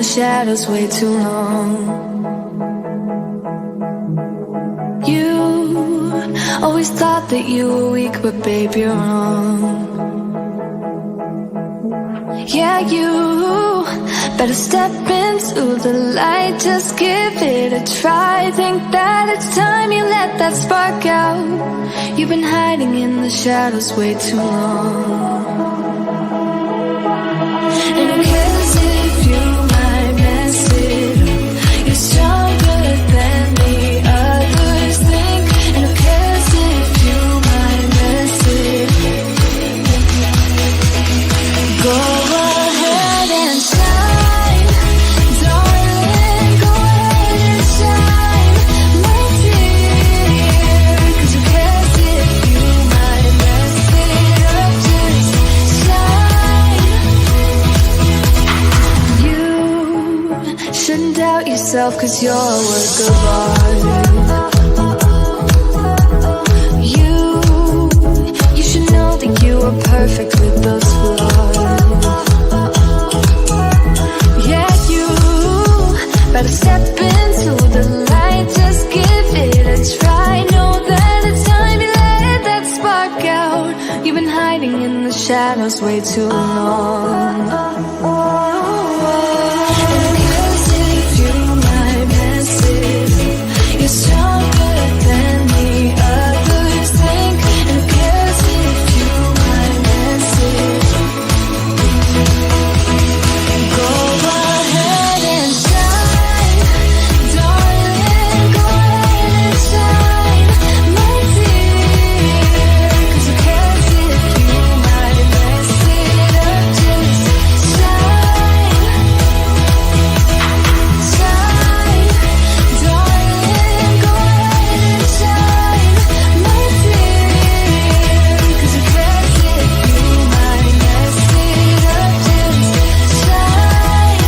shadows way too long. You always thought that you were weak, but babe, you're wrong. Yeah, you better step into the light, just give it a try. Think that it's time you let that spark out. You've been hiding in the shadows way too long. And who cares if you might mess it up? You're stronger than the others think. And who cares if you might mess it up? Go ahead and shine, darling, go ahead and shine, my dear. 'Cause who cares if you might mess it up? Just shine. You shouldn't doubt yourself, 'cause you're a work of art. You should know that you are perfect with those flaws. Yeah, you better step into the light, just give it a try. Know that it's time you let that spark out. You've been hiding in the shadows way too long. And who cares if you might mess it up? You're stronger than the others think. And who cares if you might mess it up? Go ahead and shine, darling, go ahead and shine, my dear. 'Cause who cares if you might mess it up? Just shine, shine, darling, go ahead and shine, my dear. 'Cause who cares if you might mess it up? Just shine.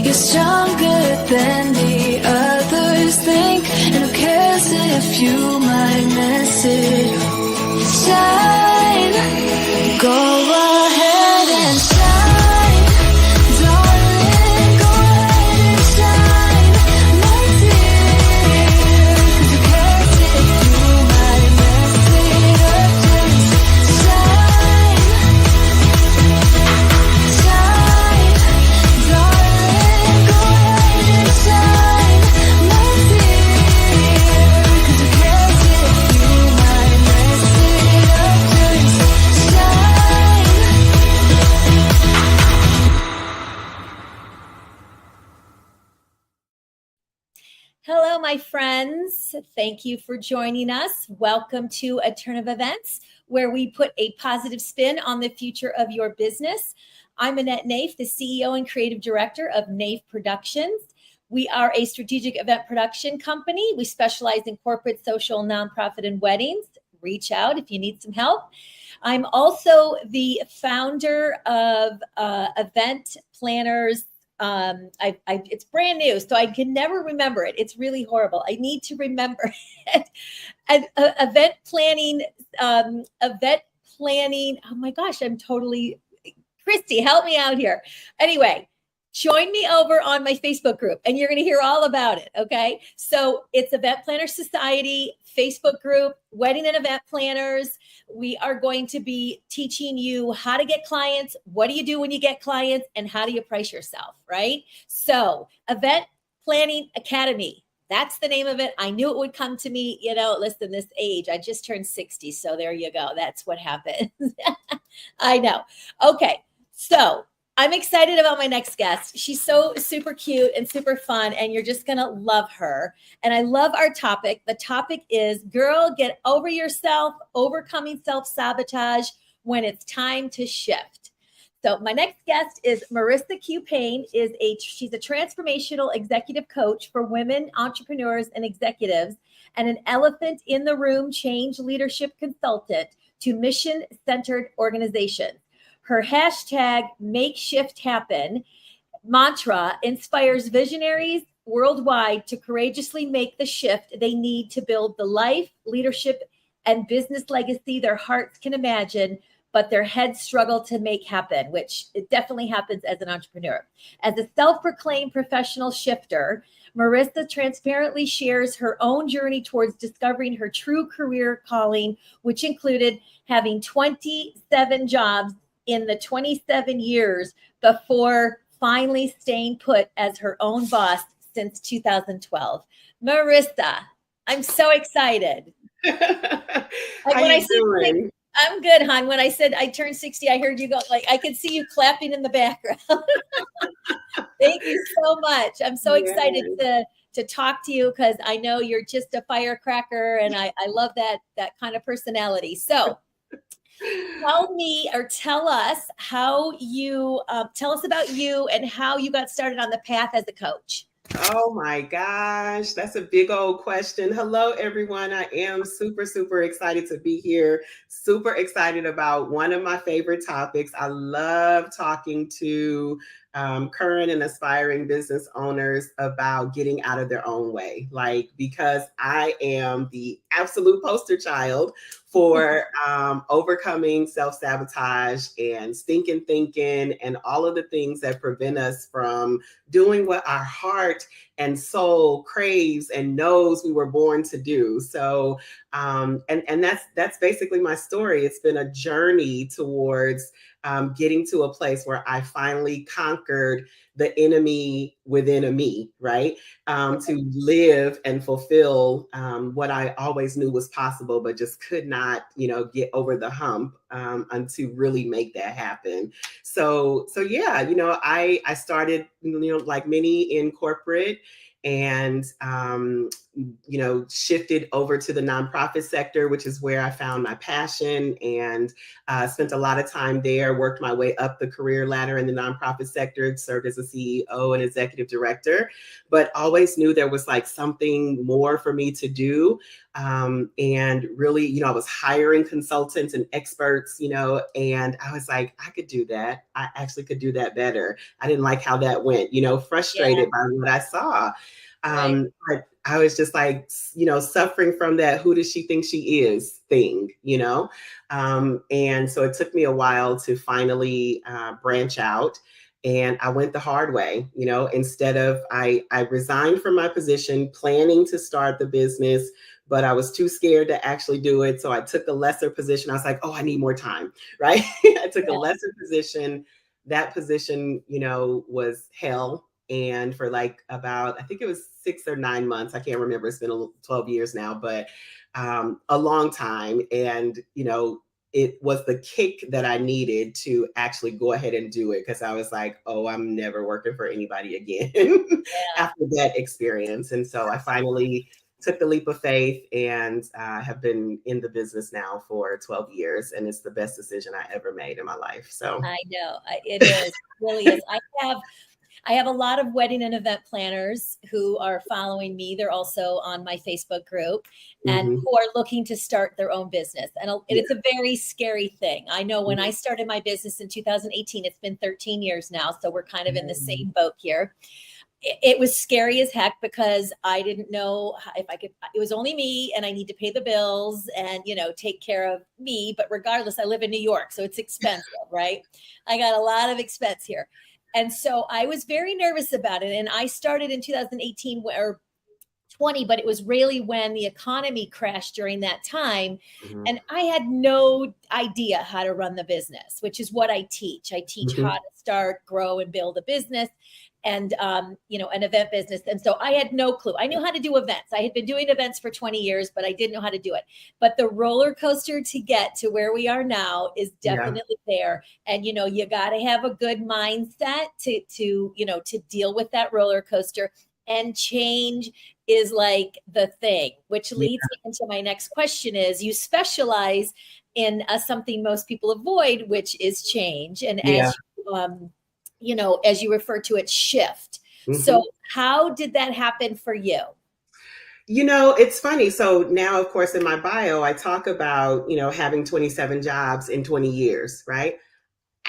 You're stronger than the others think. And who cares if you might mess it up? Shine. Go ahead and shine, darling, go ahead and shine, my dear. 'Cause who cares if you might mess it up? Just shine, shine, darling, go ahead and shine, my dear. 'Cause who cares if you might mess it up? Just shine. Hello, my friends. Thank you for joining us. Welcome to A Turn of Events, where we put a positive spin on the future of your business. I'm Annette Naif, the CEO and Creative Director of Naif Productions. We are a strategic event production company. We specialize in corporate, social, nonprofit, and weddings. Reach out if you need some help. I'm also the founder of Event Planners. It's brand new, so I can never remember it. It's really horrible. I need to remember it. Event planning. Oh my gosh, I'm totally. Christy, help me out here. Anyway, join me over on my Facebook group and you're going to hear all about it. Okay. So it's Event Planner Society Facebook group, wedding and event planners. We are going to be teaching you how to get clients. What do you do when you get clients and how do you price yourself? Right. So Event Planning Academy. That's the name of it. I knew it would come to me, listen, this age, I just turned 60. So there you go. That's what happened. I know. Okay. So I'm excited about my next guest. She's so super cute and super fun, and you're just going to love her. And I love our topic. The topic is, girl, get over yourself, overcoming self-sabotage when it's time to shift. So my next guest is Marissa Q Paine. She's a transformational executive coach for women entrepreneurs and executives, and an elephant in the room change leadership consultant to mission-centered organizations. Her hashtag Make Shift Happen mantra inspires visionaries worldwide to courageously make the shift they need to build the life, leadership, and business legacy their hearts can imagine, but their heads struggle to make happen, which it definitely happens as an entrepreneur. As a self-proclaimed professional shifter, Marissa transparently shares her own journey towards discovering her true career calling, which included having 27 jobs in the 27 years before finally staying put as her own boss since 2012. Marissa, I'm so excited. How When I you said doing? I'm good, hon. When I said I turned 60, I heard you go, like, I could see you clapping in the background. Thank you so much. I'm so excited to talk to you because I know you're just a firecracker, and I love that kind of personality. So tell us how you tell us about you and how you got started on the path as a coach. Oh my gosh, that's a big old question. Hello, everyone. I am super, super excited to be here. Super excited about one of my favorite topics. I love talking to current and aspiring business owners about getting out of their own way. Like, because I am the absolute poster child for overcoming self-sabotage and stinking thinking and all of the things that prevent us from doing what our heart and soul craves and knows we were born to do. So, and that's basically my story. It's been a journey towards getting to a place where I finally conquered the enemy within a me, right? To live and fulfill what I always knew was possible, but just could not, get over the hump to really make that happen. So yeah, I started, like many in corporate, and shifted over to the nonprofit sector, which is where I found my passion, and spent a lot of time there, worked my way up the career ladder in the nonprofit sector, served as a CEO and executive director, but always knew there was like something more for me to do. And really, I was hiring consultants and experts, and I was like, I could do that. I actually could do that better. I didn't like how that went, frustrated by what I saw. But I was just like, suffering from that who does she think she is thing, and so it took me a while to finally branch out. And I went the hard way, instead of, I resigned from my position, planning to start the business, but I was too scared to actually do it. So I took a lesser position. I was like, oh, I need more time, right? I took a lesser position. That position, was hell. And for like about, I think it was 6 or 9 months, I can't remember, it's been 12 years now, but a long time. And, it was the kick that I needed to actually go ahead and do it, because I was like, oh, I'm never working for anybody again after that experience. And so I finally took the leap of faith, and have been in the business now for 12 years. And it's the best decision I ever made in my life. So I know it is, it really is. I have a lot of wedding and event planners who are following me. They're also on my Facebook group, and who are looking to start their own business. And it's a very scary thing. I know when I started my business in 2018, it's been 13 years now. So we're kind of in the same boat here. It was scary as heck because I didn't know if I could, it was only me, and I need to pay the bills and, take care of me. But regardless, I live in New York, so it's expensive, right? I got a lot of expense here. And so I was very nervous about it. And I started in 2018 or 20, but it was really when the economy crashed during that time. And I had no idea how to run the business, which is what I teach. I teach how to start, grow, and build a business, and, an event business. And so I had no clue. I knew how to do events. I had been doing events for 20 years, but I didn't know how to do it. But the roller coaster to get to where we are now is definitely there. And, you got to have a good mindset to deal with that roller coaster. And change is like the thing, which leads me into my next question is, you specialize in something most people avoid, which is change. And as as you refer to it, shift. So how did that happen for you? It's funny. So now, of course, in my bio, I talk about, having 27 jobs in 20 years, right?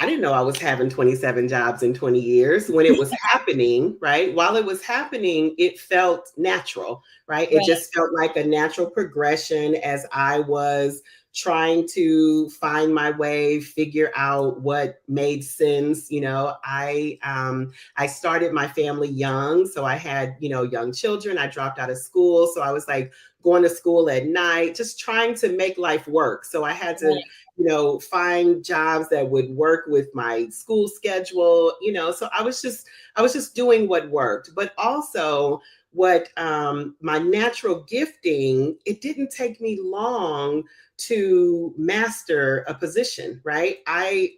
I didn't know I was having 27 jobs in 20 years when it was happening, right? While it was happening, it felt natural, right? It Right, just felt like a natural progression as I was trying to find my way, figure out what made sense. I started my family young, so I had, young children. I dropped out of school, so I was like going to school at night, just trying to make life work. So I had to right, find jobs that would work with my school schedule, so I was just doing what worked. But also what my natural gifting, it didn't take me long to master a position, right? I'd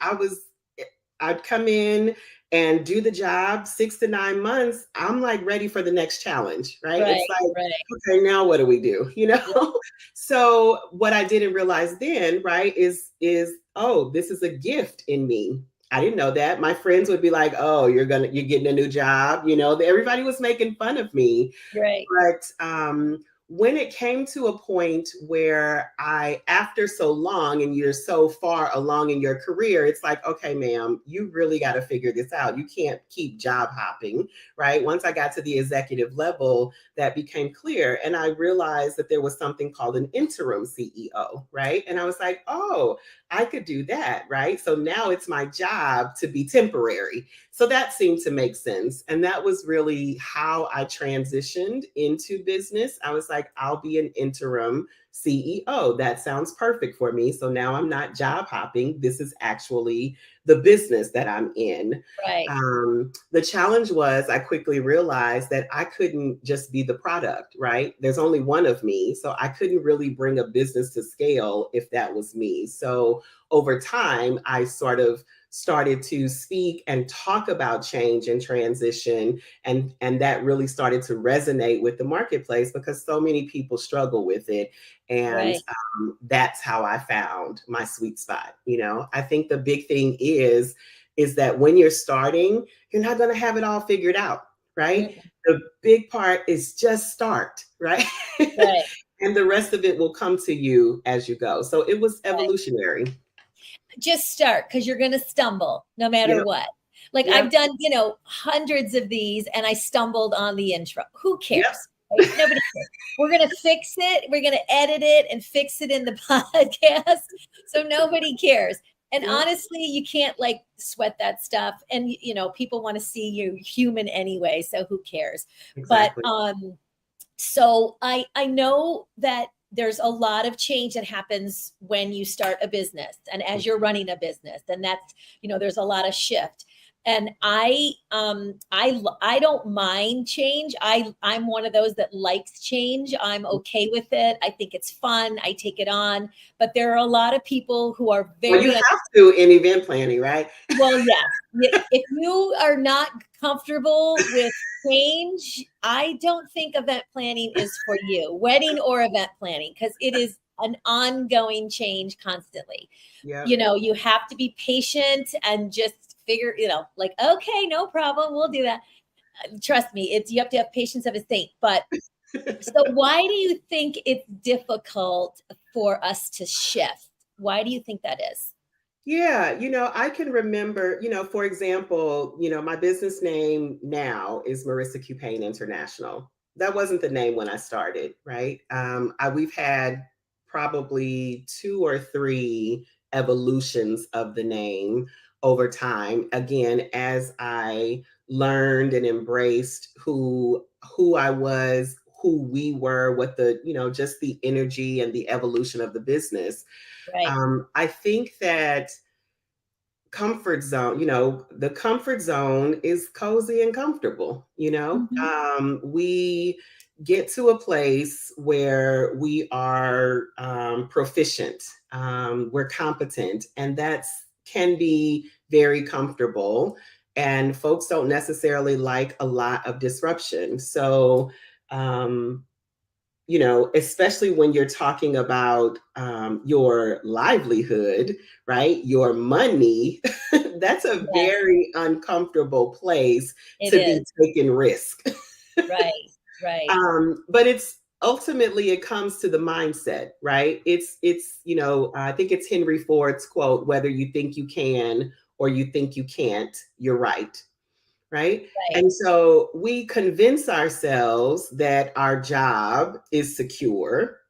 come in and do the job 6 to 9 months. I'm like ready for the next challenge, right? right, It's like, right, okay, now what do we do? right, So what I didn't realize then, right, is oh, this is a gift in me. I didn't know that. My friends would be like, "Oh, you're getting a new job." Everybody was making fun of me. right, But when it came to a point where after so long and you're so far along in your career, it's like, okay, ma'am, you really got to figure this out. You can't keep job hopping, right? Once I got to the executive level, that became clear. And I realized that there was something called an interim CEO, right? And I was like, oh, I could do that, right? So now it's my job to be temporary. So that seemed to make sense. And that was really how I transitioned into business. I was like, I'll be an interim CEO. That sounds perfect for me. So now I'm not job hopping. This is actually the business that I'm in. right, The challenge was I quickly realized that I couldn't just be the product, right? There's only one of me. So I couldn't really bring a business to scale if that was me. So over time, I sort of started to speak and talk about change and transition, and that really started to resonate with the marketplace because so many people struggle with it. And right, that's how I found my sweet spot. I think the big thing is that when you're starting, you're not going to have it all figured out, right? mm, The big part is just start, right? right, And the rest of it will come to you as you go. So it was right. evolutionary. Just start because you're going to stumble no matter Yep. what. Like I've Yep. done, hundreds of these and I stumbled on the intro. Who Yep. cares? Right? Nobody cares. We're going to fix it. We're going to edit it and fix it in the podcast. So nobody cares. And Yep. honestly, you can't like sweat that stuff. And, people want to see you human anyway. So who cares? But, Exactly. so I know that there's a lot of change that happens when you start a business and as you're running a business, and that's, there's a lot of shift. And I don't mind change. I'm one of those that likes change. I'm okay with it. I think it's fun. I take it on. But there are a lot of people who are Well, you very have to in event planning, right? well, yes. If you are not comfortable with change, I don't think event planning is for you, wedding or event planning, because it is an ongoing change constantly. Yep. You have to be patient and just figure, like, okay, no problem, we'll do that. Trust me, you have to have patience of a saint. But so why do you think it's difficult for us to shift? Why do you think that is? Yeah, I can remember, for example, my business name now is Marissa Q Paine International. That wasn't the name when I started, right? We've had probably two or three evolutions of the name over time. Again, as I learned and embraced who I was, who we were, what just the energy and the evolution of the business. Right. I think that comfort zone, the comfort zone is cozy and comfortable. Mhm. We get to a place where we are proficient, we're competent, and that's can be very comfortable. And folks don't necessarily like a lot of disruption. So, um, especially when you're talking about your livelihood, right? Your money, that's a Yes, very uncomfortable place it to be is. taking risk. Right, right, But ultimately it comes to the mindset, right? It's I think it's Henry Ford's quote, whether you think you can or you think you can't, you're right. Right. Right. And so we convince ourselves that our job is secure.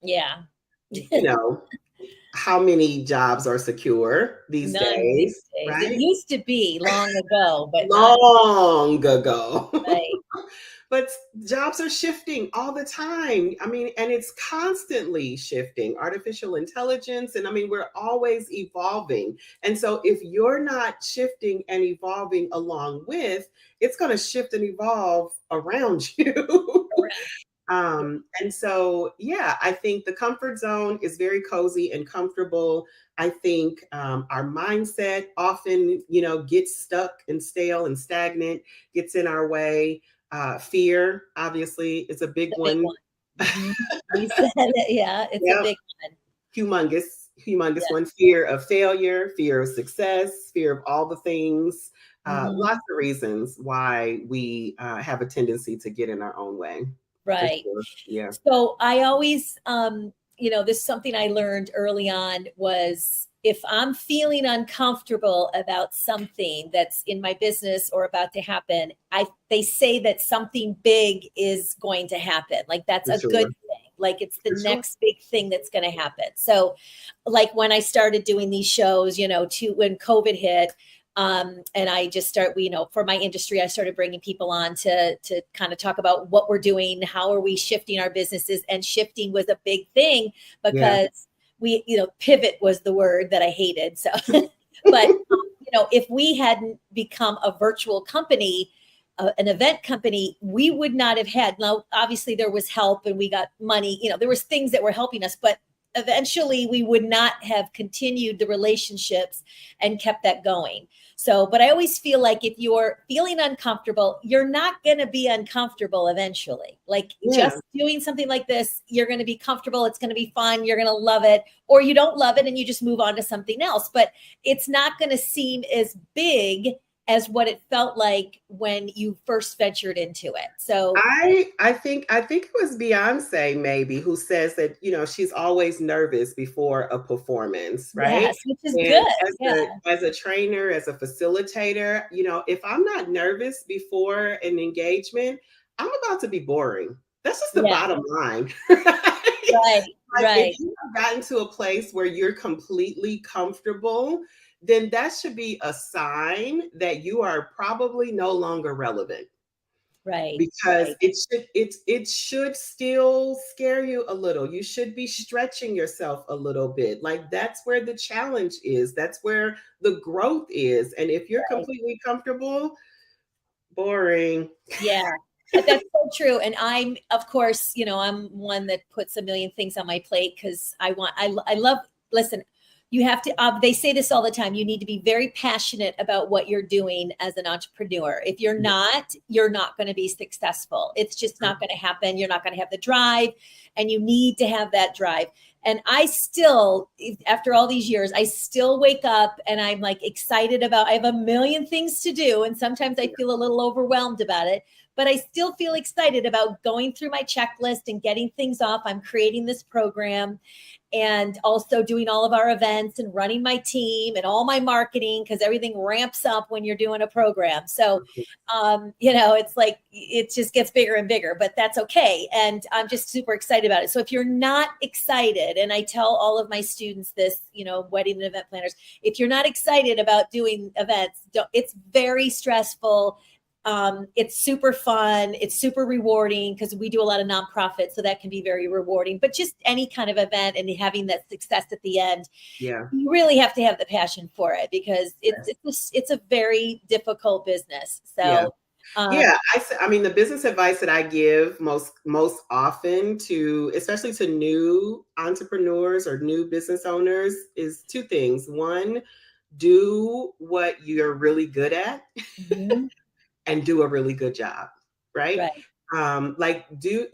Yeah. You know, how many jobs are secure these None these days, days. It right? used to be long ago, but not Long ago. right. But jobs are shifting all the time. I mean, and it's constantly shifting. Artificial intelligence, and I mean, we're always evolving. And so if you're not shifting and evolving along with, it's going to shift and evolve around you. Correct. And so, yeah, I think the comfort zone is very cozy and comfortable. I think our mindset often, gets stuck and stale and stagnant, gets in our way. Fear, obviously, is a big The big one. one. Mhm. You said it. Yeah, it's a Yep, big one. humongous Yeah. one. Fear of failure, fear of success, fear of all the things. Lots Mhm. of reasons why we have a tendency to get in our own way. For Right. sure. Yeah. So I always, this is something I learned early on was if I'm feeling uncomfortable about something that's in my business or about to happen, they say that something big is going to happen. Like that's For a good sure. thing. Like it's the For sure. next big thing that's going to happen. So like when I started doing these shows, when COVID hit, and I just for my industry, I started bringing people on to kind of talk about what we're doing, how are we shifting our businesses, and shifting was a big thing Yeah. because pivot was the word that I hated. So, but if we hadn't become a virtual company, an event company, we would not have had. Now, obviously, there was help and we got money. There was things that were helping us, but eventually we would not have continued the relationships and kept that going. So, but I always feel like if you're feeling uncomfortable, you're not going to be uncomfortable eventually. Like Yeah. just doing something like this, you're going to be comfortable. It's going to be fun. You're going to love it, or you don't love it and you just move on to something else. But it's not going to seem as big as what it felt like when you first ventured into it. So I think it was Beyonce maybe who says that she's always nervous before a performance, right? yes, which is And good. Yeah, as a trainer, as a facilitator, if I'm not nervous before an engagement, I'm about to be boring. That's just the yeah, bottom line. Right? right, Like if right, you have gotten to a place where you're completely comfortable, then that should be a sign that you are probably no longer relevant right, because right, it should still scare you a little. You should be stretching yourself a little bit. Like that's where the challenge is. That's where the growth is. And if you're right. completely comfortable, boring. Yeah, that's so true. And I'm, of course, I'm one that puts a million things on my plate because I love, listen, you have to, they say this all the time. You need to be very passionate about what you're doing as an entrepreneur. If you're not going to be successful. It's just not going to happen. You're not going to have the drive, and you need to have that drive. And I still, after all these years, I still wake up and I'm like excited I have a million things to do. And sometimes I feel a little overwhelmed about it, but I still feel excited about going through my checklist and getting things off. I'm creating this program and also doing all of our events and running my team and all my marketing because everything ramps up when you're doing a program. So, it's like it just gets bigger and bigger, but that's okay. And I'm just super excited about it. So if you're not excited, and I tell all of my students this, wedding and event planners, if you're not excited about doing events, it's very stressful. It's super fun. It's super rewarding because we do a lot of nonprofits, so that can be very rewarding. But just any kind of event and having that success at the end, Yeah. you really have to have the passion for it because Yes. it's a very difficult business. Yeah. So, Yeah, I mean the business advice that I give most often to especially to new entrepreneurs or new business owners is two things. One, do what you're really good at mhm, and do a really good job, right? right. Like do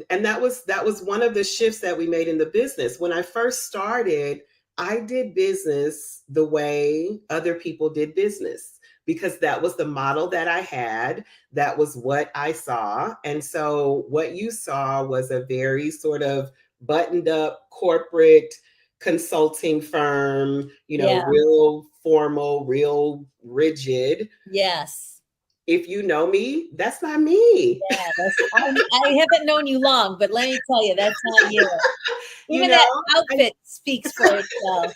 and that was one of the shifts that we made in the business. When I first started, I did business the way other people did business. because that was the model that I had. That was what I saw. And so what you saw was a very sort of buttoned up corporate consulting firm, Yeah. real formal, real rigid. Yes. If you know me, that's not me. Yeah. I haven't known you long, but let me tell you, that's not you. you Even know, that I, outfit speaks for itself.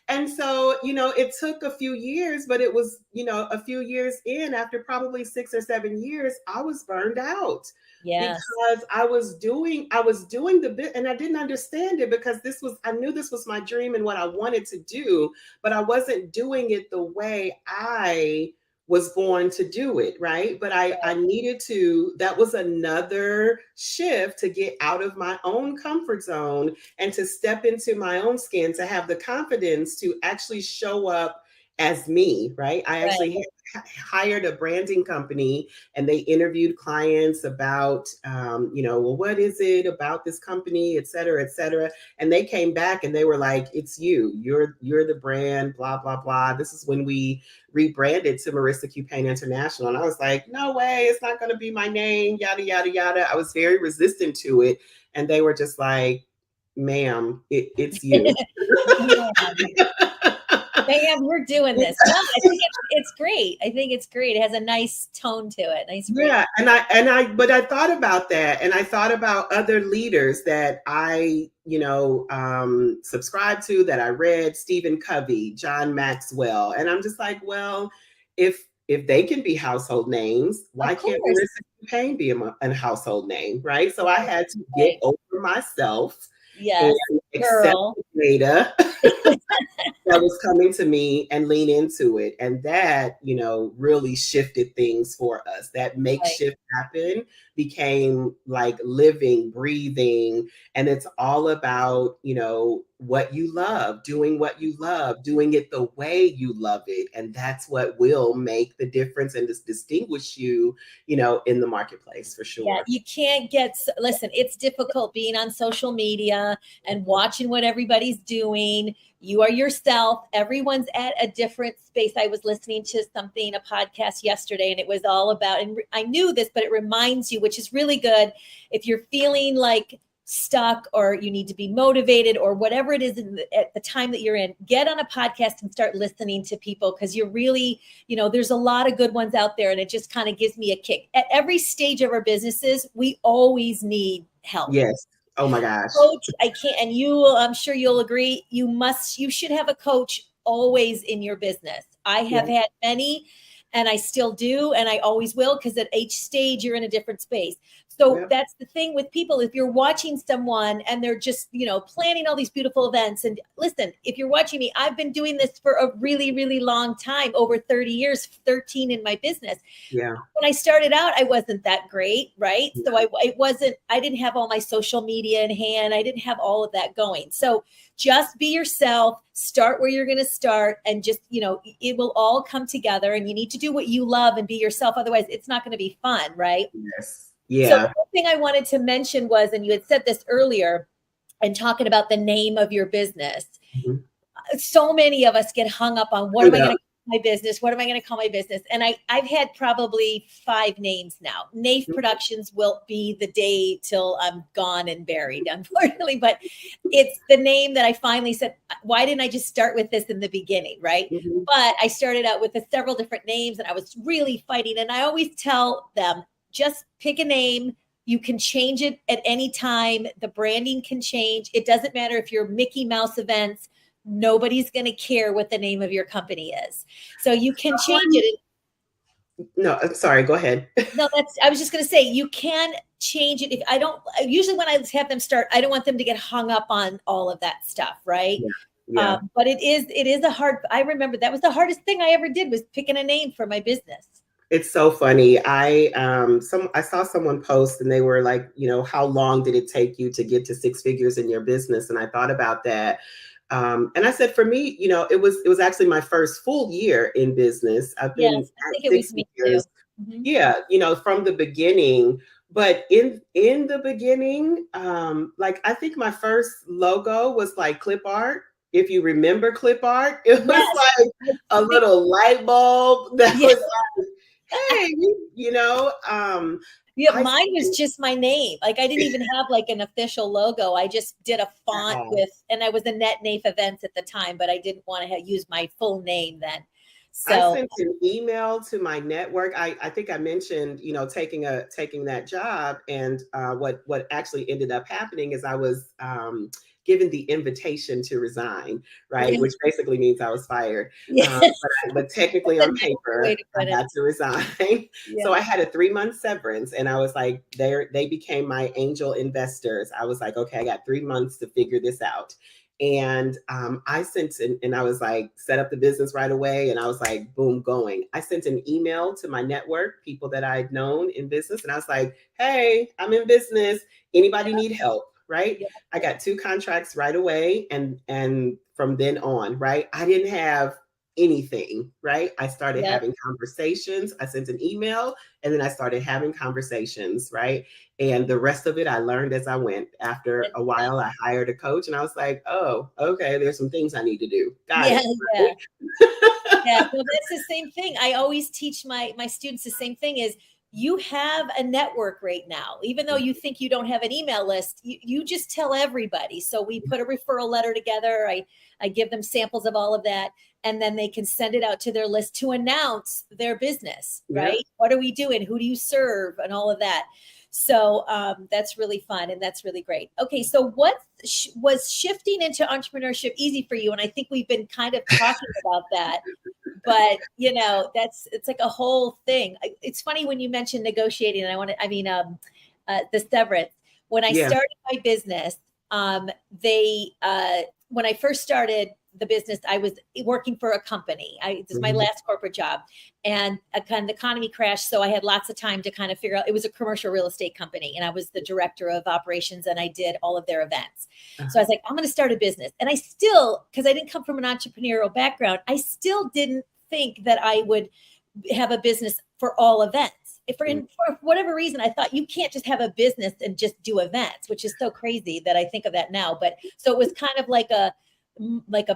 And so, it took a few years, but it was, a few years in, after probably 6 or 7 years, I was burned out Yes. because I was doing the bit and I didn't understand it because I knew this was my dream and what I wanted to do, but I wasn't doing it the way I was born to do it, right? But I needed to, that was another shift to get out of my own comfort zone and to step into my own skin, to have the confidence to actually show up as me, right? I Right. actually hired a branding company and they interviewed clients about, well, what is it about this company, et cetera, et cetera. And they came back and they were like, it's you, you're the brand, blah, blah, blah. This is when we rebranded to Marissa Q Paine International. And I was like, no way, it's not going to be my name, yada, yada, yada. I was very resistant to it. And they were just like, ma'am, it's you. Ma'am, we're doing this. No, I think it's great. I think it's great. It has a nice tone to it. Nice, great. Yeah, but I thought about that, and I thought about other leaders that I, subscribe to, that I read, Stephen Covey, John Maxwell, and I'm just like, well, if they can be household names, why can't Marissa Payne be a household name, right? So I had to get over myself Yes, and accept girl. the data that was coming to me and lean into it. And that, really shifted things for us. That makeshift happen became like living, breathing. And it's all about, what you love, doing it the way you love it. And that's what will make the difference and distinguish you, in the marketplace for sure. Yeah, you can't listen, it's difficult being on social media and watching what everybody's doing. You are yourself. Everyone's at a different space. I was listening to a podcast yesterday, and it was all about, and I knew this, but it reminds you, which is really good. If you're feeling like stuck or you need to be motivated or whatever it is at the time that you're in, get on a podcast and start listening to people, because you're really, there's a lot of good ones out there, and it just kind of gives me a kick. At every stage of our businesses, we always need help. Yes. Oh my gosh. Coach, I can't, and I'm sure you'll agree, you should have a coach always in your business. I have had many, and I still do, and I always will, because at each stage you're in a different space. So that's the thing with people. If you're watching someone and they're just, planning all these beautiful events, and listen, if you're watching me, I've been doing this for a really, really long time, over 30 years, 13 in my business. Yeah. When I started out, I wasn't that great, right? So I didn't have all my social media in hand. I didn't have all of that going. So just be yourself, start where you're going to start, and just, it will all come together, and you need to do what you love and be yourself. Otherwise, it's not going to be fun, right? Yes. Yeah. So the thing I wanted to mention was, and you had said this earlier, and talking about the name of your business. Mm-hmm. So many of us get hung up on, what am I going to my business? What am I going to call my business? And I've had probably 5 names now. NAIF Productions will be the day till I'm gone and buried, unfortunately. But it's the name that I finally said, why didn't I just start with this in the beginning, right? Mm-hmm. But I started out with several different names, and I was really fighting. And I always tell them, just pick a name. You can change it at any time. The branding can change. It doesn't matter if you're Mickey Mouse Events. Nobody's going to care what the name of your company is. So you can change it. No, I'm sorry. Go ahead. No, I was just going to say, you can change it. Usually when I have them start, I don't want them to get hung up on all of that stuff. Right. Yeah. But it is I remember that was the hardest thing I ever did, was picking a name for my business. It's so funny. I saw someone post, and they were like, how long did it take you to get to 6 figures in your business? And I thought about that. And I said, for me, it was actually my first full year in business. I've been I think it was me years. Too. Mm-hmm. Yeah, from the beginning. But in the beginning, I think my first logo was like clip art. if you remember clip art, it was Yes. like a little light bulb that Yeah. was like, hey, you know, Yeah, I mine was just my name. Like I didn't even have like an official logo. I just did a font with, and I was a Net Nafe Events at the time, but I didn't want to use my full name then. I So sent an email to my network. I think I mentioned, you know, taking that job, and what actually ended up happening is I was given the invitation to resign, right? yeah, Which basically means I was fired. yeah. But technically, That's a on nice way paper, to I put it. had to resign. Yeah. So I had a 3-month severance, and I was like, they became my angel investors. I was like, okay, I got 3 months to figure this out. And I sent and I was like, set up the business right away. And I was like, boom, going. I sent an email to my network, people that I'd known in business. And I was like, hey, I'm in business. Anybody need help? Right. Yeah. I got 2 contracts right away. And from then on, right, I didn't have anything, right? I started Yep. having conversations. I sent an email, and then I started having conversations, right? And the rest of it I learned as I went. After a while, I hired a coach, and I was like, oh, okay, there's some things I need to do. Got Yeah. it. Yeah. Right? Yeah, well, that's the same thing. I always teach my students the same thing is you have a network right now. Even though you think you don't have an email list, you just tell everybody. So we put a referral letter together. I give them samples of all of that, and then they can send it out to their list to announce their business, Yeah. right? What are we doing? Who do you serve? And all of that. So that's really fun and that's really great. Okay, so what was shifting into entrepreneurship easy for you? And I think we've been kind of talking about that, but you know, it's like a whole thing. It's funny when you mentioned negotiating, and the severance. When I Yeah. started my business, they when I first started the business, I was working for a company. This is my Mhm. last corporate job, and kind of the economy crashed, so I had lots of time to kind of figure out. It was a commercial real estate company, and I was the director of operations, and I did all of their events. So I was like, I'm going to start a business, and I still, because I didn't come from an entrepreneurial background, I still didn't think that I would have a business for all events. For whatever reason, I thought you can't just have a business and just do events, which is so crazy that I think of that now. But so it was kind of like a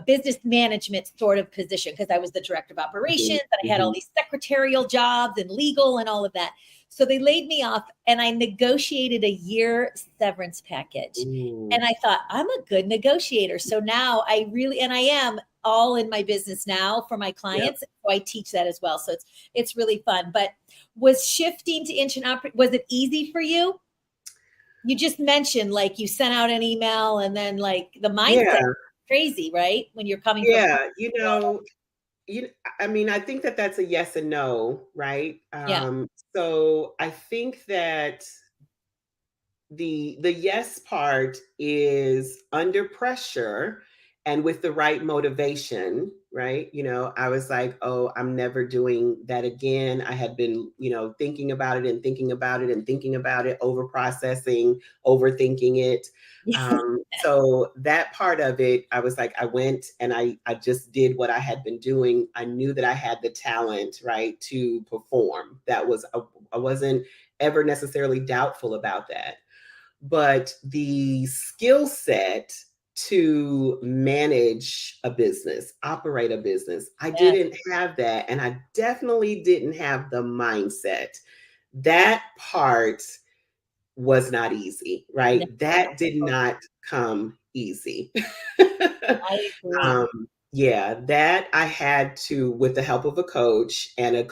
business management sort of position because I was the director of operations and I had all these secretarial jobs and legal and all of that. So they laid me off and I negotiated a year severance package. Ooh. And I thought, I'm a good negotiator. So now and I am all in my business now for my clients. Yep. So I teach that as well. So it's really fun. But was shifting to was it easy for you? You just mentioned like you sent out an email and then like the mindset Yeah. is crazy, right? When you're coming from Yeah. I mean, I think that that's a yes and no, right? yeah, So I think that the yes part is under pressure and with the right motivation, right? You know, I was like, oh, I'm never doing that again. I had been, you know, thinking about it and thinking about it and thinking about it, over processing, overthinking it. So that part of it, I was like, I went and I just did what I had been doing. I knew that I had the talent, right, to perform. I wasn't ever necessarily doubtful about that, but the skill set to manage a business, operate a business, I yeah, didn't have that. And I definitely didn't have the mindset. That part was not easy, no, right? That did not come easy. I agree. Yeah, that I had to, with the help of a coach and a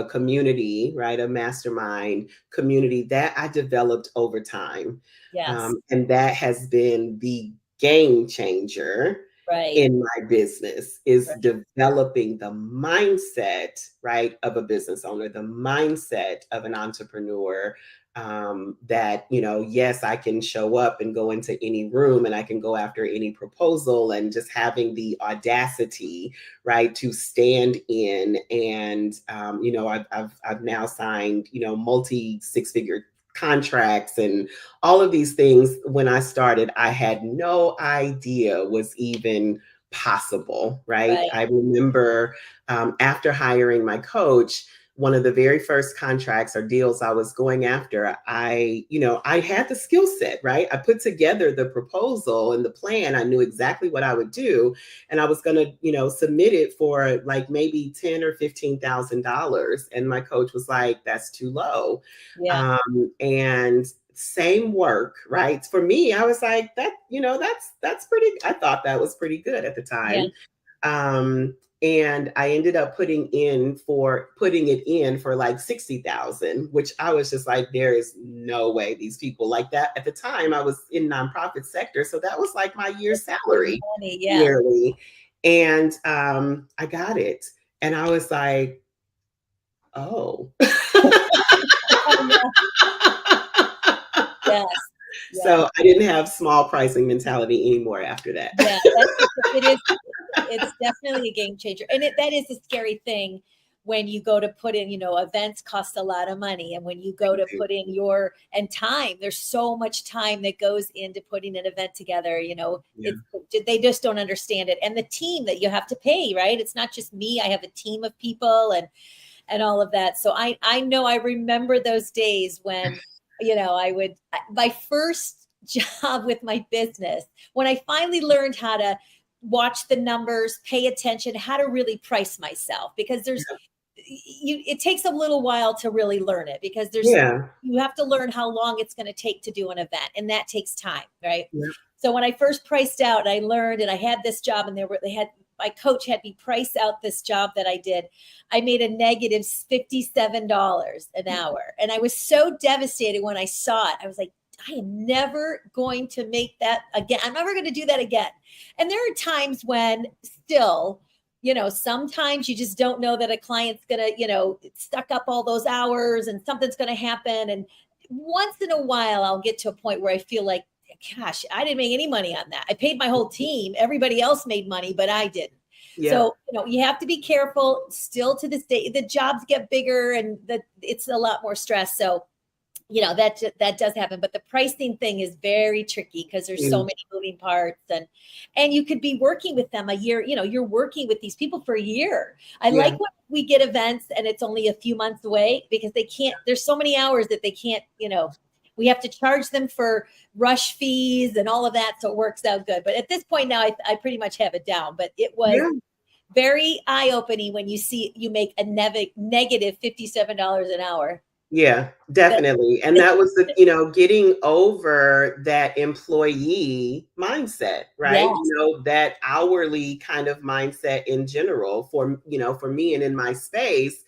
community, right? A mastermind community that I developed over time. Yes, And that has been the game changer right, in my business, is right. developing the mindset, right, of a business owner, the mindset of an entrepreneur, that, you know, yes, I can show up and go into any room and I can go after any proposal, and just having the audacity, right, to stand in. And, you know, I've now signed, you know, multi 6-figure contracts and all of these things. When I started, I had no idea was even possible, right? Right. I remember, after hiring my coach, one of the very first contracts or deals I was going after, I had the skill set, right? I put together the proposal and the plan. I knew exactly what I would do. And I was going to, submit it for like maybe $10,000 or $15,000. And my coach was like, that's too low. Yeah. And same work, right? For me, I was like, that's pretty, I thought that was pretty good at the Yeah. time. And I ended up putting it in for like 60,000, which I was just like, there is no way these people like that. At the time, I was in nonprofit sector, so that was like my year's salary Money, yeah. yearly. And I got it, and I was like, oh. Yes. So I didn't have small pricing mentality anymore after that. Yeah, it's definitely a game changer. And that is a scary thing when you go to put in, events cost a lot of money. And when you go to put in time, there's so much time that goes into putting an event together, they just don't understand it. And the team that you have to pay, right? It's not just me. I have a team of people and all of that. So I know I remember those days when, my first job with my business, when I finally learned how to watch the numbers, pay attention, how to really price myself, because it takes a little while to really learn it, because you have to learn how long it's going to take to do an event, and that takes time, right? Yeah. So when I first priced out, and I learned, and I had this job, and my coach had me price out this job that I did. I made a negative $57 an hour. And I was so devastated when I saw it. I was like, I am never going to make that again. I'm never going to do that again. And there are times when still, sometimes you just don't know that a client's going to, stuck up all those hours and something's going to happen. And once in a while, I'll get to a point where I feel like, gosh, I didn't make any money on that. I paid my whole team. Everybody else made money, but I didn't. Yeah. So, you have to be careful. Still to this day, the jobs get bigger and it's a lot more stress. So, that does happen. But the pricing thing is very tricky because there's so many moving parts, and you could be working with them a year. You're working with these people for a year. I like when we get events and it's only a few months away, because there's so many hours that they can't, we have to charge them for rush fees and all of that. So it works out good. But at this point now, I pretty much have it down. But it was very eye-opening when you make a negative $57 an hour. Yeah, definitely. And that was getting over that employee mindset, right? Yes. That hourly kind of mindset in general for me and in my space.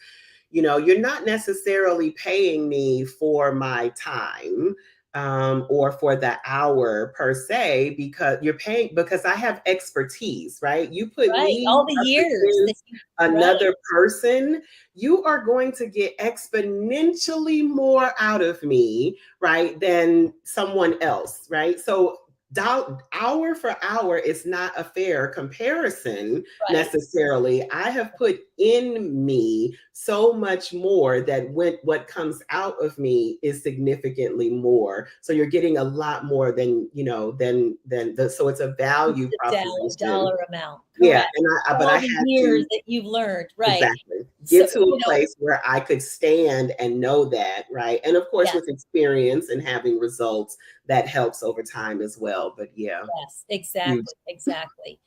You're not necessarily paying me for my time or for the hour per se, because you're paying because I have expertise, right? You put me all the years another person, you are going to get exponentially more out of me, right, than someone else, right? So hour for hour is not a fair comparison necessarily. I have put in me so much more that what comes out of me is significantly more. So you're getting a lot more than so it's a value proposition. Dollar amount. Correct. Yeah, but I had years that you've learned, right? Exactly. Get to a place where I could stand and know that, right? And of course, with experience and having results, that helps over time as well. But yes, exactly.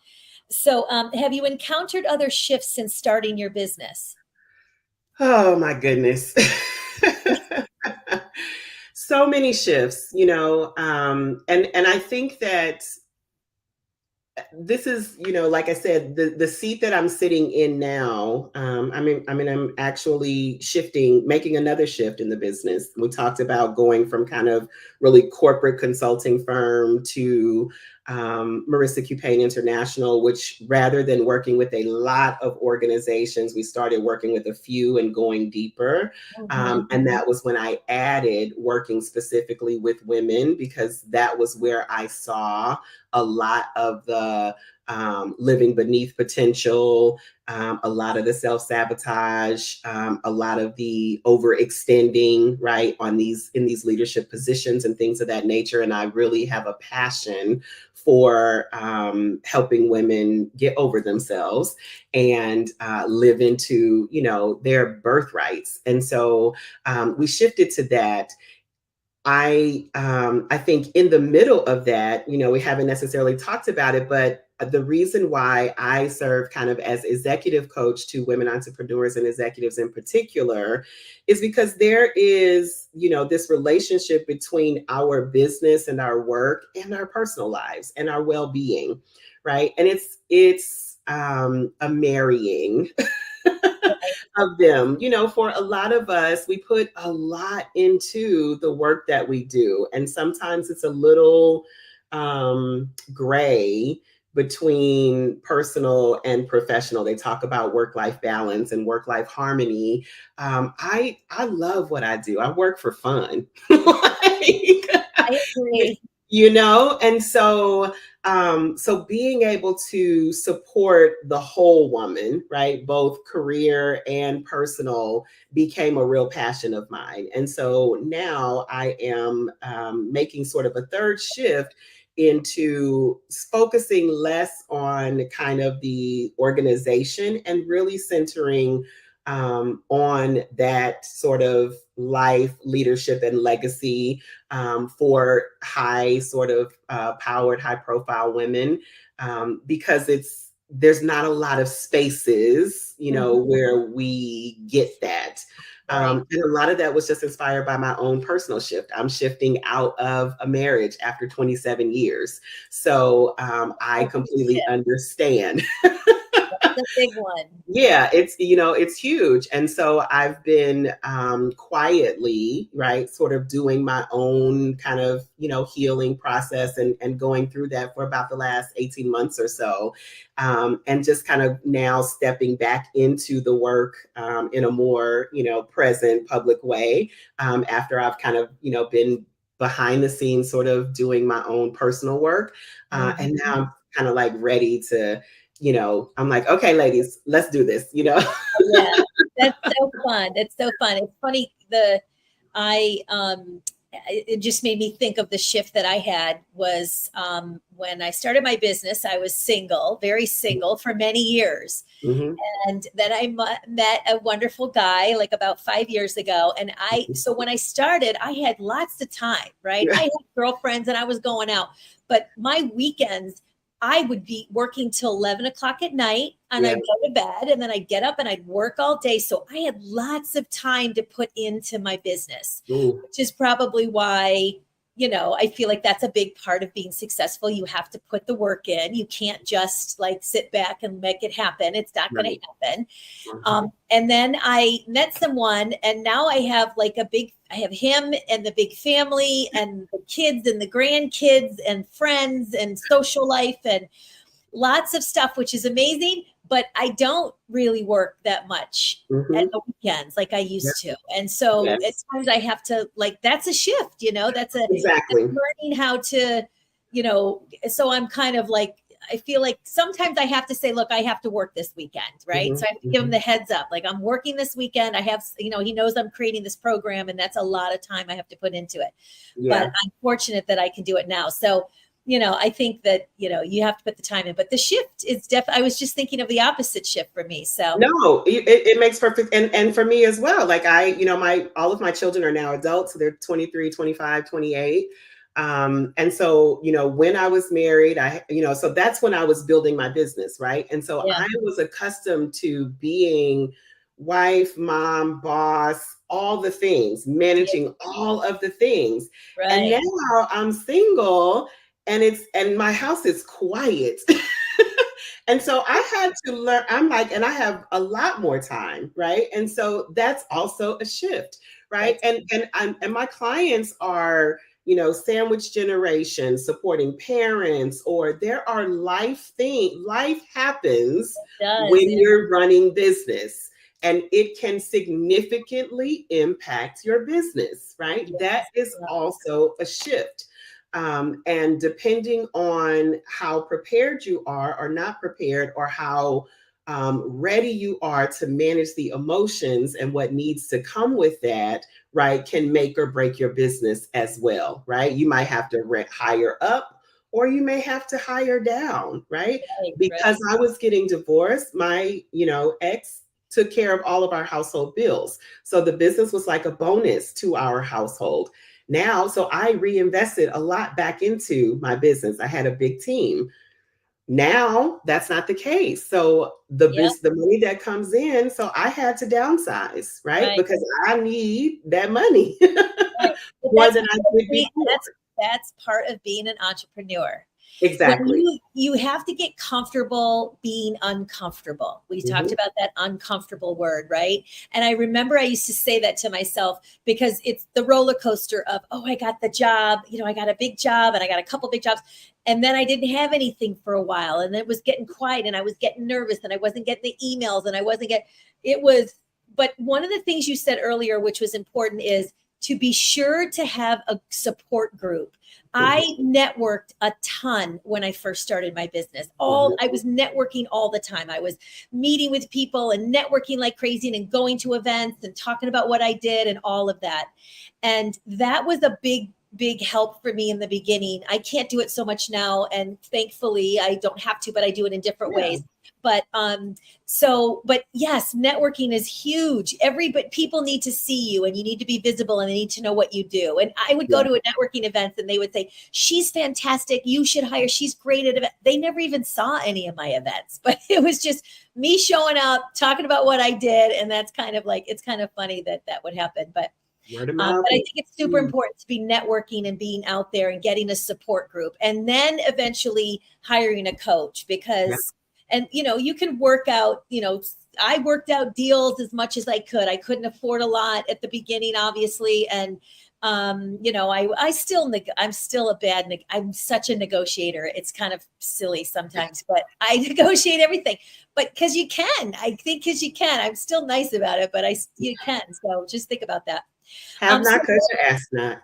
So, have you encountered other shifts since starting your business? Oh my goodness. So many shifts, and I think that this is, like I said, the seat that I'm sitting in now, I'm actually making another shift in the business. We talked about going from kind of really corporate consulting firm to Marissa Q Paine International, which rather than working with a lot of organizations, we started working with a few and going deeper. And that was when I added working specifically with women, because that was where I saw a lot of the living beneath potential, a lot of the self-sabotage, a lot of the overextending, right, in these leadership positions and things of that nature. And I really have a passion for helping women get over themselves and live into, their birthrights. And so we shifted to that. I think in the middle of that, we haven't necessarily talked about it, but the reason why I serve kind of as executive coach to women entrepreneurs and executives in particular is because there is, this relationship between our business and our work and our personal lives and our well-being, right? And it's a marrying of them. For a lot of us, we put a lot into the work that we do. And sometimes it's a little gray between personal and professional. They talk about work-life balance and work-life harmony. I love what I do. I work for fun. I agree. And so being able to support the whole woman, right, both career and personal, became a real passion of mine. And so now I am making sort of a third shift into focusing less on kind of the organization and really centering on that sort of life, leadership, and legacy for high sort of powered, high profile women, because there's not a lot of spaces, where we get that. And a lot of that was just inspired by my own personal shift. I'm shifting out of a marriage after 27 years. So I completely understand. That's a big one. Yeah, it's huge. And so I've been quietly, right, sort of doing my own kind of, healing process and going through that for about the last 18 months or so. And just kind of now stepping back into the work in a more, present public way after I've kind of, been behind the scenes sort of doing my own personal work. And now I'm kind of like ready to, I'm like, okay, ladies, let's do this, Yeah, that's so fun. It's so fun. It's funny. It just made me think of the shift that I had was when I started my business. I was single, very single for many years. Mhm. And then I met a wonderful guy like about 5 years ago. And so when I started, I had lots of time, right? I had girlfriends and I was going out, but my weekends, I would be working till 11 o'clock at night and I'd go to bed and then I'd get up and I'd work all day. So I had lots of time to put into my business, which is probably why, I feel like that's a big part of being successful. You have to put the work in. You can't just like sit back and make it happen. It's not going to happen. And then I met someone and now I have I have him and the big family and the kids and the grandkids and friends and social life and lots of stuff, which is amazing. But I don't really work that much at the weekends like I used to. And so at times I have to that's a shift, that's exactly learning how to, so I'm kind of like, I feel like sometimes I have to say, look, I have to work this weekend, right? So I have to give him the heads up. Like I'm working this weekend. I have, he knows I'm creating this program and that's a lot of time I have to put into it. But I'm fortunate that I can do it now. So, I think that, you have to put the time in, but the shift is I was just thinking of the opposite shift for me. So no, it makes perfect. And for me as well, like all of my children are now adults. So they're 23, 25, 28. And so, when I was married, so that's when I was building my business. Right. And so I was accustomed to being wife, mom, boss, all the things, managing all of the things. Right. And now I'm single and my house is quiet. And so I had to learn, and I have a lot more time, right? And so that's also a shift, right? And my clients are, sandwich generation, supporting parents, or there are life happens when you're running business. And it can significantly impact your business, right? That is also a shift. And depending on how prepared you are or not prepared, or how ready you are to manage the emotions and what needs to come with that, right, can make or break your business as well, right? You might have to rent higher up, or you may have to hire down, right? Right, Because right. I was getting divorced, my, ex took care of all of our household bills. So the business was like a bonus to our household. Now, so I reinvested a lot back into my business. I had a big team. Now that's not the case. So Yeah, the money that comes in, so I had to downsize, right? right. Because I need that money Right. But more that's than I part of did before. that's part of being an entrepreneur. When Exactly. you have to get comfortable being uncomfortable. We talked Mhm. about that uncomfortable word, right? And I remember I used to say that to myself because it's the roller coaster of, oh, I got the job, I got a big job and I got a couple big jobs. And then I didn't have anything for a while and it was getting quiet and I was getting nervous and I wasn't getting the emails and I wasn't getting it was but one of the things you said earlier, which was important, is to be sure to have a support group. Mhm. I networked a ton when I first started my business. Mhm. I was networking all the time. I was meeting with people and networking like crazy and going to events and talking about what I did and all of that. And that was a big help for me in the beginning. I can't do it so much now, and thankfully I don't have to, but I do it in different Yeah. ways. But yes, networking is huge. But people need to see you and you need to be visible and they need to know what you do. And I would go Yeah. to a networking event and they would say, she's fantastic. You should hire. She's great at events. They never even saw any of my events, but it was just me showing up, talking about what I did. And that's kind of like, it's kind of funny that that would happen. Word of mouth. But I think it's super Mm. important to be networking and being out there and getting a support group and then eventually hiring a coach Yeah. because, and you can work out, I worked out deals as much as I could. I couldn't afford a lot at the beginning, obviously. And, I'm still I'm such a negotiator. It's kind of silly sometimes, but I negotiate everything, but I think cause you can, I'm still nice about it, but you can. So just think about that. Have So not because you ask not.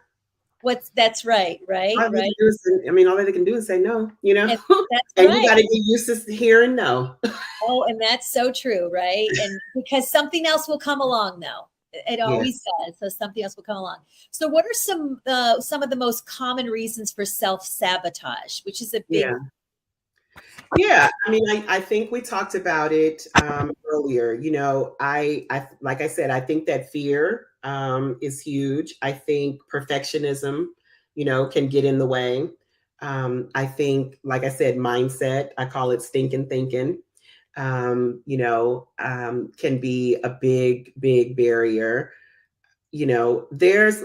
that's right, right, All they right. can do is, I mean, all they can do is say no, And that's and you right. got to get used to hearing no. Oh, and that's so true, right? And because something else will come along though. It always Yes. does. So something else will come along. So what are some of the most common reasons for self-sabotage, which is a big Yeah. Yeah, I mean, I think we talked about it earlier. I like I said, I think that fear is huge. I think perfectionism, can get in the way. I think, like I said, mindset. I call it stinking thinking. Can be a big barrier. There's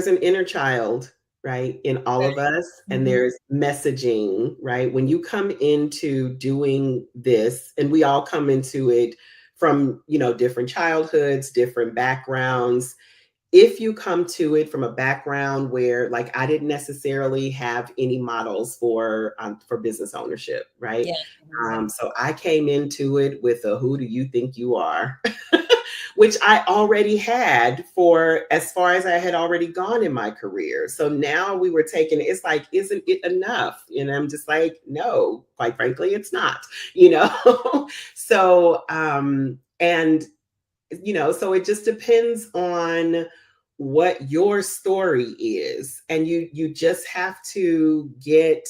an inner child, right, in all of us, and Mhm. there's messaging, right? When you come into doing this, and we all come into it from, different childhoods, different backgrounds. If you come to it from a background where, like, I didn't necessarily have any models for business ownership, right? Yeah. Mhm. So I came into it with a "Who do you think you are?" which I already had for as far as I had already gone in my career. So now we were taking it's like, isn't it enough? And I'm just like, no, quite frankly, it's not, you know? So, and, so it just depends on what your story is. And you just have to get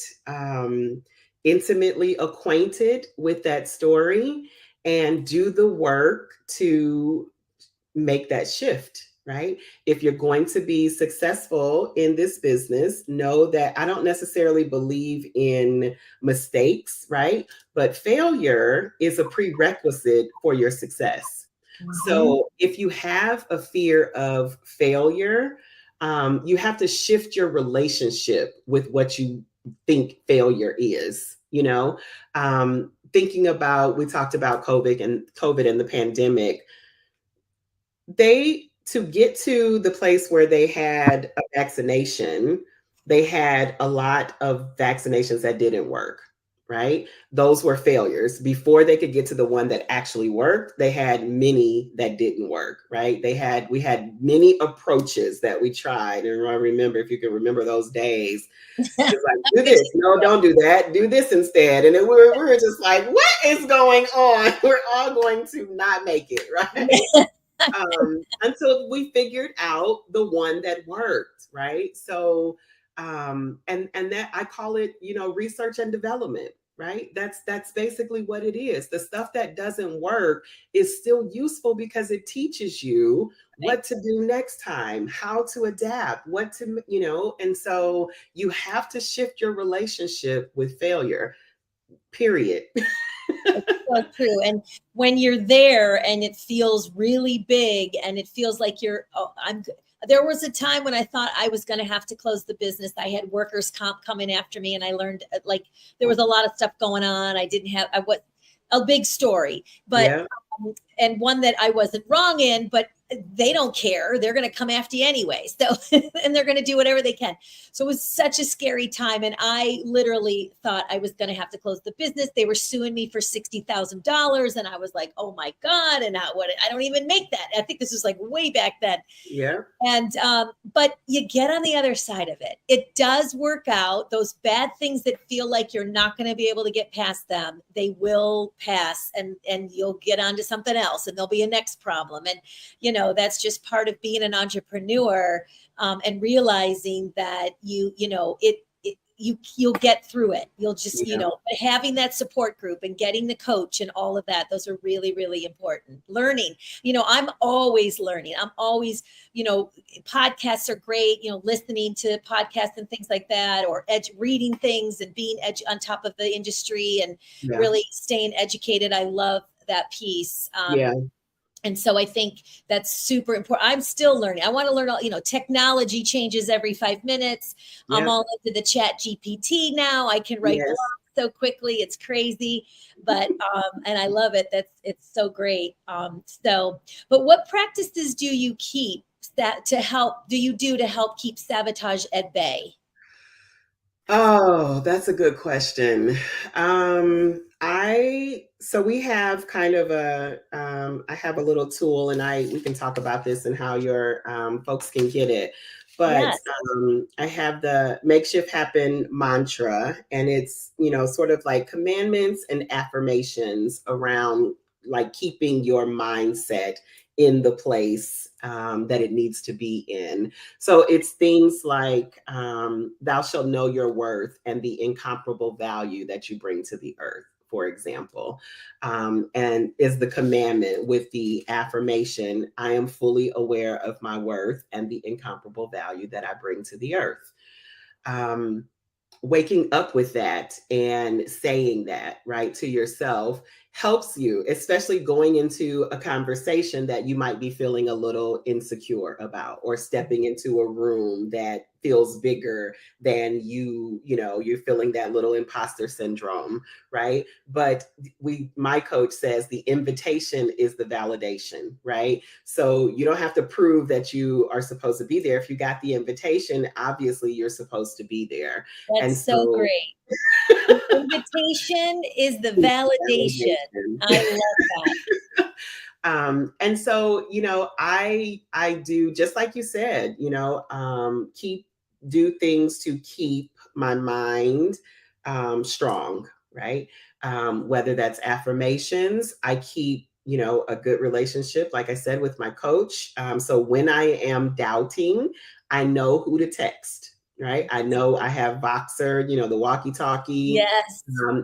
intimately acquainted with that story and do the work to make that shift, right? If you're going to be successful in this business, know that I don't necessarily believe in mistakes, right? But failure is a prerequisite for your success. Mhm. So if you have a fear of failure, you have to shift your relationship with what you think failure is, thinking about, we talked about COVID and the pandemic. They To get to the place where they had a vaccination, they had a lot of vaccinations that didn't work, right? Those were failures. Before they could get to the one that actually worked, they had many that didn't work, right? We had many approaches that we tried. And I remember, if you can remember those days, it's like, do this. No, don't do that. Do this instead. And then we were just like, what is going on? We're all going to not make it, right? Until we figured out the one that worked, right? So, and that I call it, research and development, right? That's basically what it is. The stuff that doesn't work is still useful because it teaches you what to do next time, how to adapt, what to, and so you have to shift your relationship with failure, period. So true. And when you're there and it feels really big and it feels like there was a time when I thought I was going to have to close the business. I had workers' comp coming after me, and I learned like there was a lot of stuff going on. I didn't have a big story, but Yeah. And one that I wasn't wrong in, but they don't care. They're going to come after you anyway. So, and they're going to do whatever they can. So it was such a scary time. And I literally thought I was going to have to close the business. They were suing me for $60,000. And I was like, oh my God. And I don't even make that. I think this was like way back then. Yeah. And, but you get on the other side of it. It does work out. Those bad things that feel like you're not going to be able to get past them, they will pass, and you'll get onto something else, and there'll be a next problem. And, that's just part of being an entrepreneur, and realizing that you'll get through it. You'll just, having that support group and getting the coach and all of that, those are really, really important. Learning, I'm always learning. I'm always, podcasts are great, listening to podcasts and things like that, or reading things and being on top of the industry and really staying educated. I love that piece. And so I think that's super important. I'm still learning. I want to learn, technology changes every 5 minutes. I'm all into the chat GPT now. I can write blogs so quickly. It's crazy, but, and I love it. It's so great. But what practices do you keep to help keep sabotage at bay? Oh, that's a good question. So we have kind of I have a little tool, and we can talk about this and how your folks can get it. But I have the Make Shift Happen mantra, and it's, sort of like commandments and affirmations around like keeping your mindset in the place that it needs to be in. So it's things like, thou shalt know your worth and the incomparable value that you bring to the earth, for example. And is the commandment with the affirmation, I am fully aware of my worth and the incomparable value that I bring to the earth. Waking up with that and saying that, right, to yourself helps you, especially going into a conversation that you might be feeling a little insecure about, or stepping into a room that feels bigger than you're feeling that little imposter syndrome, right? But my coach says the invitation is the validation, right? So you don't have to prove that you are supposed to be there. If you got the invitation, obviously you're supposed to be there. That's so great. The invitation is the validation. I love that. And so, I do, just like you said, do things to keep my mind strong, right? Whether that's affirmations, I keep, a good relationship, like I said, with my coach. So when I am doubting, I know who to text. Right. I know I have Voxer, the walkie-talkie. Yes.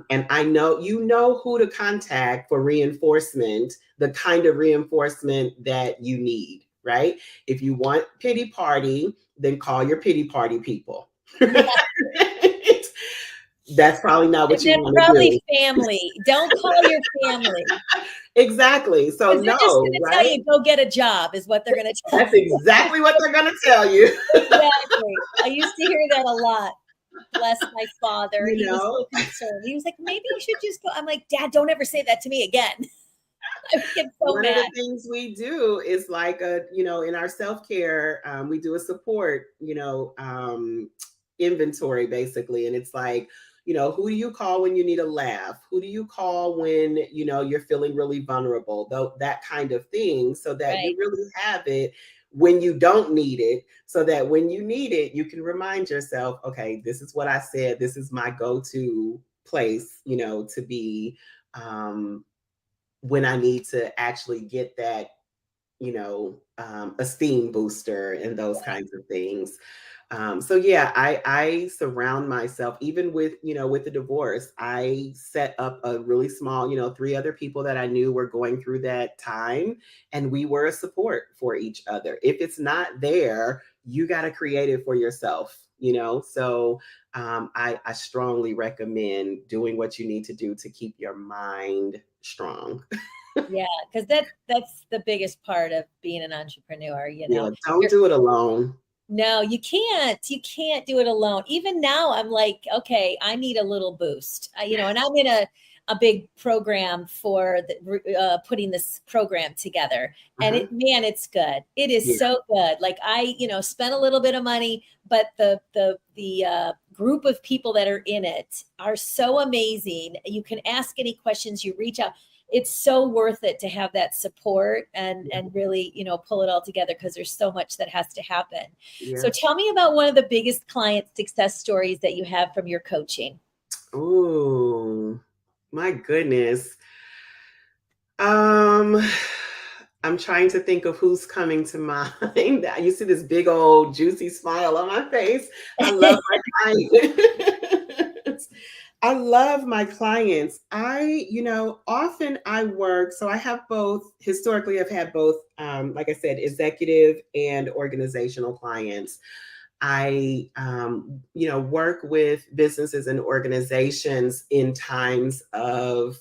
And I know, who to contact for reinforcement, the kind of reinforcement that you need. Right. If you want pity party, then call your pity party people. That's probably not what you want to do. Probably family. Don't call your family. Exactly. So they're just going to tell you, go get a job, is what they're going to tell you. That's exactly what they're going to tell you. Exactly. I used to hear that a lot. Bless my father. He was so concerned. He was like, maybe you should just go. I'm like, Dad, don't ever say that to me again. I get so One mad. of the things we do is like in our self-care, we do a support, inventory basically. And it's like, who do you call when you need a laugh? Who do you call when, you're feeling really vulnerable? Though that kind of thing, so that Right. you really have it when you don't need it, so that when you need it, you can remind yourself, okay, this is what I said. This is my go-to place, to be when I need to actually get that, esteem booster and those kinds of things. So yeah, I surround myself, even with the divorce. I set up a really small, three other people that I knew were going through that time, and we were a support for each other. If it's not there, you got to create it for yourself. So I strongly recommend doing what you need to do to keep your mind strong. Yeah, because that's the biggest part of being an entrepreneur, Yeah, don't You're do it alone. No, you can't. You can't do it alone. Even now, I'm like, okay, I need a little boost. And I'm in a big program for putting this program together. And Uh-huh. it's good. It is Yeah. so good. Like I, spent a little bit of money, but the group of people that are in it are so amazing. You can ask any questions. You reach out. It's so worth it to have that support and really pull it all together, because there's so much that has to happen. So Yeah. tell me about one of the biggest client success stories that you have from your coaching. Oh, my goodness. Um, I'm trying to think of who's coming to mind. You see this big old juicy smile on my face. I love my clients. I love my clients. Often I work, so I have both, historically, I've had both, like I said, executive and organizational clients. I, work with businesses and organizations in times of,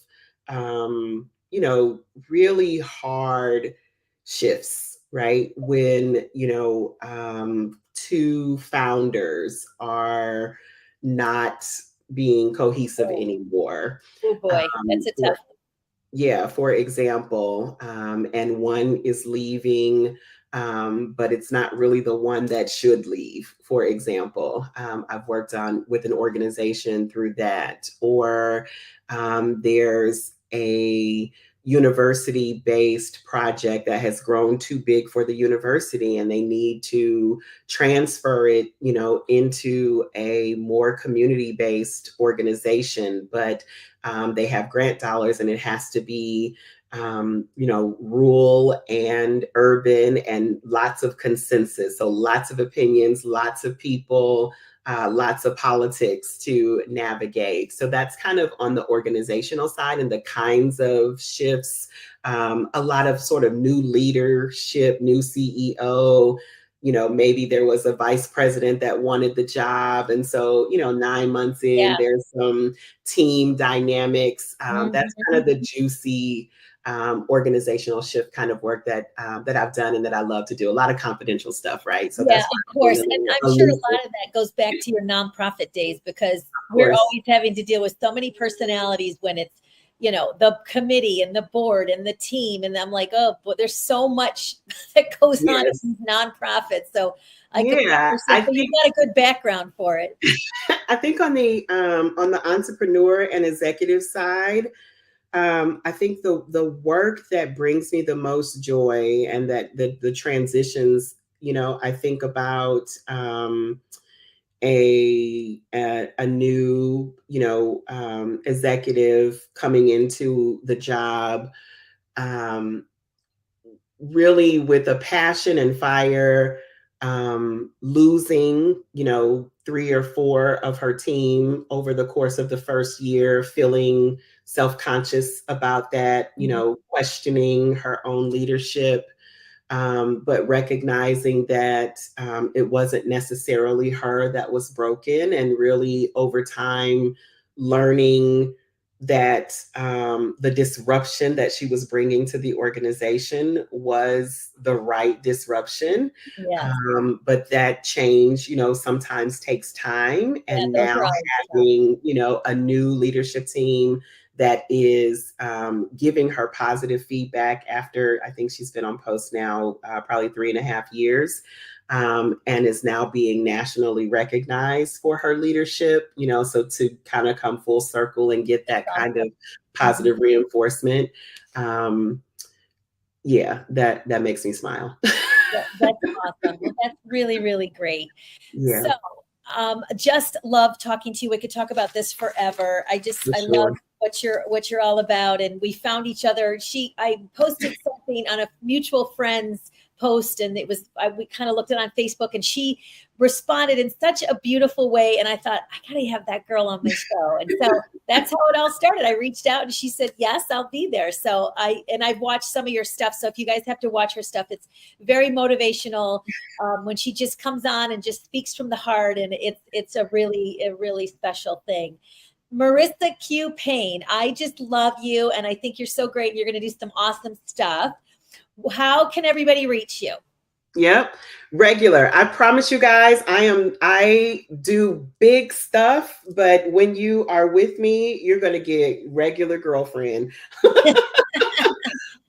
really hard shifts, right? When, two founders are not being cohesive Oh, anymore. oh boy, that's a For tough one. yeah, for example, and one is leaving, but it's not really the one that should leave. For example, I've worked on with an organization through that, or there's a university-based project that has grown too big for the university, and they need to transfer it, into a more community-based organization, but they have grant dollars, and it has to be, rural and urban, and lots of consensus. So lots of opinions, lots of people, lots of politics to navigate. So that's kind of on the organizational side, and the kinds of shifts. A lot of sort of new leadership, new CEO. Maybe there was a vice president that wanted the job. And so, 9 months in, Yeah. there's some team dynamics. That's kind of Mhm. the juicy organizational shift kind of work that I've done and that I love to do. A lot of confidential stuff, right? So Yeah, that's why of I'm being course. a And little I'm sure a elusive, lot of that goes back to your nonprofit days, because of we're course. always having to deal with so many personalities when it's, the committee and the board and the team. And I'm like, oh, but there's so much that goes on in Yes. these nonprofits. So I completely Yeah, understand. So you've got a good background for it. I think on the entrepreneur and executive side, I think the work that brings me the most joy, and that the transitions, I think about a new, executive coming into the job, um, really with a passion and fire, losing, three or four of her team over the course of the first year, feeling self-conscious about that, Mhm. questioning her own leadership, but recognizing that it wasn't necessarily her that was broken, and really over time learning that the disruption that she was bringing to the organization was the right disruption. Yes. But that change, sometimes takes time. Yeah, And those now are always tough. having, a new leadership team that is giving her positive feedback after, I think she's been on post now probably 3.5 years. and is now being nationally recognized for her leadership, so to kind of come full circle and get that kind of positive reinforcement. Yeah, that makes me smile. That's awesome. Well, that's really, really great. Yeah, So, just love talking to you. We could talk about this forever. for I sure. love what you're all about. And we found each other. I posted something on a mutual friend's post, and we kind of looked at it on Facebook, and she responded in such a beautiful way. And I thought, I gotta have that girl on my show. And so that's how it all started. I reached out and she said, yes, I'll be there. So I've watched some of your stuff. So if you guys have to watch her stuff, it's very motivational. When she just comes on and just speaks from the heart, and it's a really special thing. Marissa Q Paine, I just love you, and I think you're so great, and you're going to do some awesome stuff. How can everybody reach you? Yep. Regular. I promise you guys, I do big stuff, but when you are with me, you're going to get regular girlfriend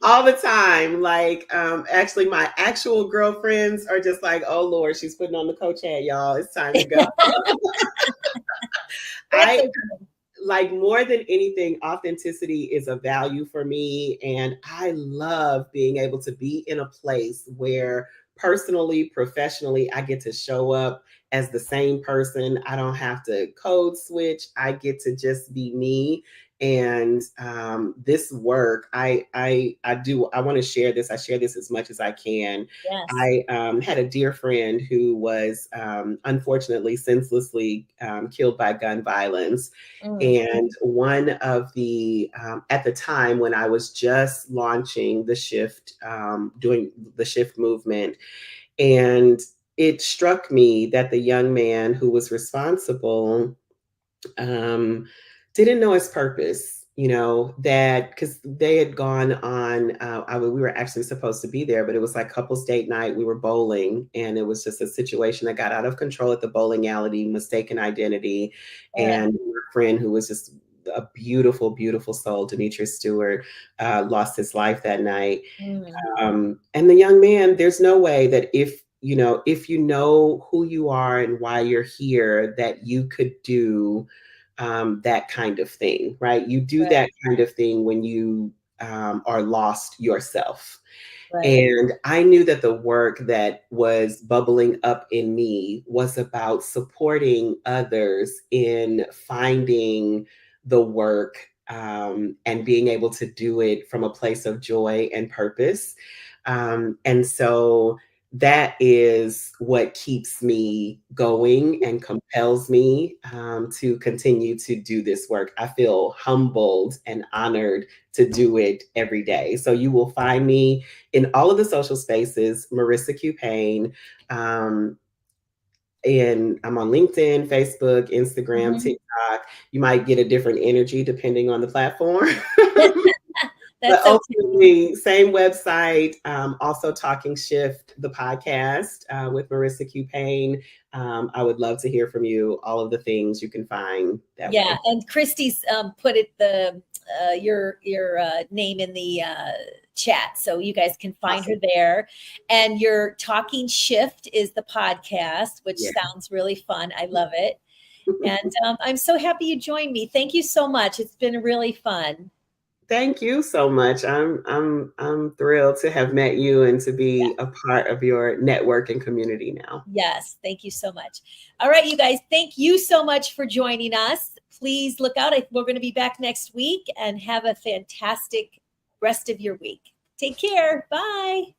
all the time. Like, actually my actual girlfriends are just like, oh Lord, she's putting on the coach hat, y'all. It's time to go. That's I like, more than anything, authenticity is a value for me. And I love being able to be in a place where personally, professionally, I get to show up as the same person. I don't have to code switch. I get to just be me. And this work, I want to share this. I share this as much as I can. yes. I had a dear friend who was unfortunately senselessly killed by gun violence. And one of the, at the time when I was just launching the shift, doing the shift movement, and it struck me that the young man who was responsible didn't know his purpose, that because they had gone on, we were actually supposed to be there, but it was like couples date night. We were bowling, and it was just a situation that got out of control at the bowling alley, mistaken identity. And our friend, who was just a beautiful, beautiful soul, Demetrius Stewart, lost his life that night. And the young man, there's no way that if you know who you are and why you're here, that you could do that kind of thing, right? You do that kind of thing when you are lost yourself. And I knew that the work that was bubbling up in me was about supporting others in finding the work, and being able to do it from a place of joy and purpose. And so that is what keeps me going and compels me to continue to do this work. I feel humbled and honored to do it every day. So you will find me in all of the social spaces, Marissa Q Paine. And I'm on LinkedIn, Facebook, Instagram, TikTok. You might get a different energy depending on the platform. But ultimately, same website. Also, Talking Shift, the podcast with Marissa Q Paine. I would love to hear from you. All of the things you can find that way. Yeah, and Christy's put your name in the chat, so you guys can find her there. And your Talking Shift is the podcast, which sounds really fun. I love it. And I'm so happy you joined me. Thank you so much. It's been really fun. Thank you so much. I'm thrilled to have met you and to be a part of your network and community now. Yes, thank you so much. All right, you guys, thank you so much for joining us. Please look out. We're going to be back next week, and have a fantastic rest of your week. Take care. Bye.